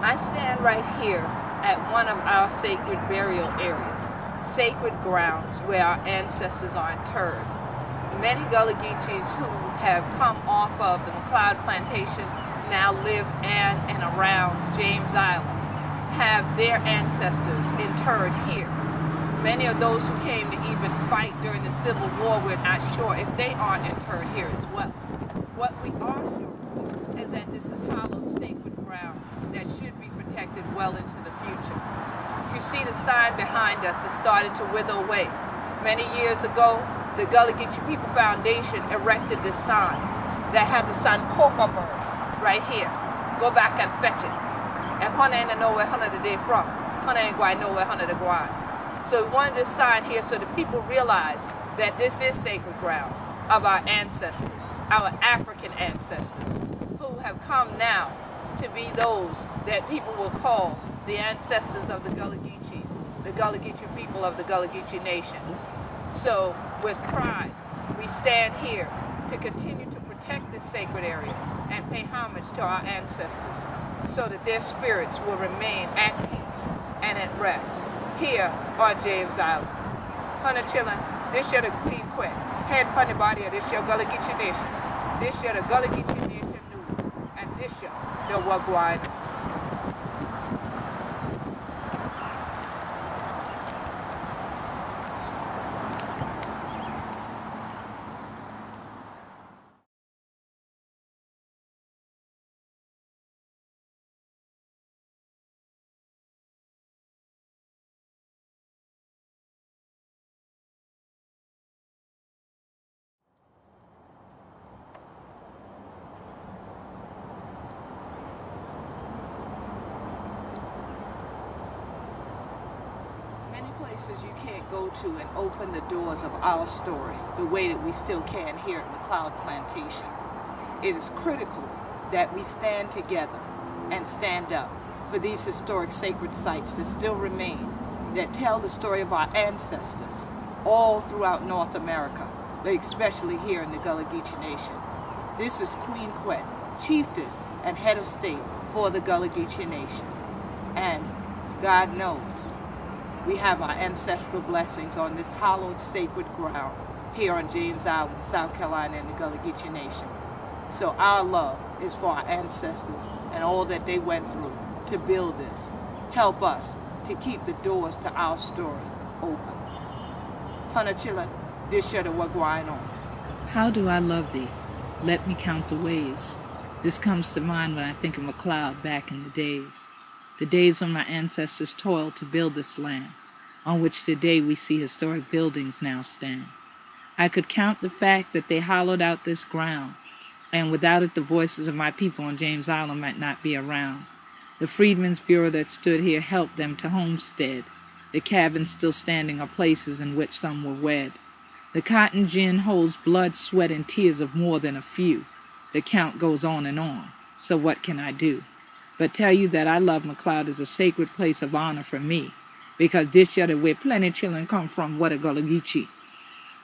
I stand right here at one of our sacred burial areas, sacred grounds where our ancestors are interred. Many Gullah Geechees who have come off of the McLeod Plantation now live in and around James Island, have their ancestors interred here. Many of those who came to even fight during the Civil War, we're not sure if they aren't interred here as well. What we are sure is that this is hallowed sacred ground that should be protected well into the future. You see the sign behind us is starting to wither away. Many years ago, the Gullah Geechee People Foundation erected this sign that has a Sankofa bird right here. Go back and fetch it. And Hana ain't know where Hana the day from. Hana ain't Gwine know where Hana the Gwine. So we wanted this sign here so that people realize that this is sacred ground of our ancestors, our African ancestors, who have come now to be those that people will call the ancestors of the Gullah Geechees, the Gullah Geechee people of the Gullah Geechee Nation. So with pride, we stand here to continue to protect this sacred area and pay homage to our ancestors so that their spirits will remain at peace and at rest here on James Island. Hunter chillin', this year the Queen Quet, head funny body of this year Gullah Geechee Nation, this year the Gullah Geechee Nation News, and this year the Gwine. Places you can't go to and open the doors of our story the way that we still can here at McLeod Plantation. It is critical that we stand together and stand up for these historic sacred sites that still remain, that tell the story of our ancestors all throughout North America, but especially here in the Gullah Geechee Nation. This is Queen Quet, Chieftess and head of state for the Gullah Geechee Nation. And God knows we have our ancestral blessings on this hallowed sacred ground here on James Island, South Carolina, and the Gullah Geechee Nation. So our love is for our ancestors and all that they went through to build this. Help us to keep the doors to our story open. Hana chilla, this year the what Gwine on. How do I love thee? Let me count the ways. This comes to mind when I think of McLeod back in the days when my ancestors toiled to build this land, on which today we see historic buildings now stand. I could count the fact that they hollowed out this ground, and without it the voices of my people on James Island might not be around. The Freedmen's Bureau that stood here helped them to homestead. The cabins still standing are places in which some were wed. The cotton gin holds blood, sweat, and tears of more than a few. The count goes on and on, so what can I do? But tell you that I love McLeod as a sacred place of honor for me, because this year where plenty children come from, what a Gullah Geechee.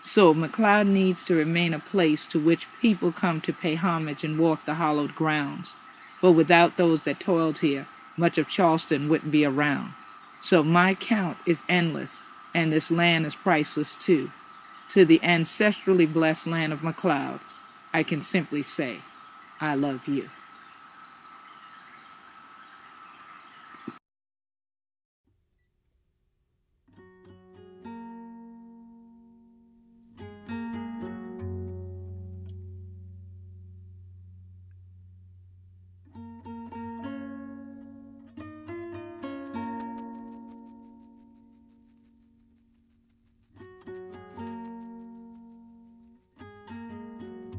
So McLeod needs to remain a place to which people come to pay homage and walk the hallowed grounds, for without those that toiled here, much of Charleston wouldn't be around. So my count is endless, and this land is priceless too. To the ancestrally blessed land of McLeod, I can simply say, I love you.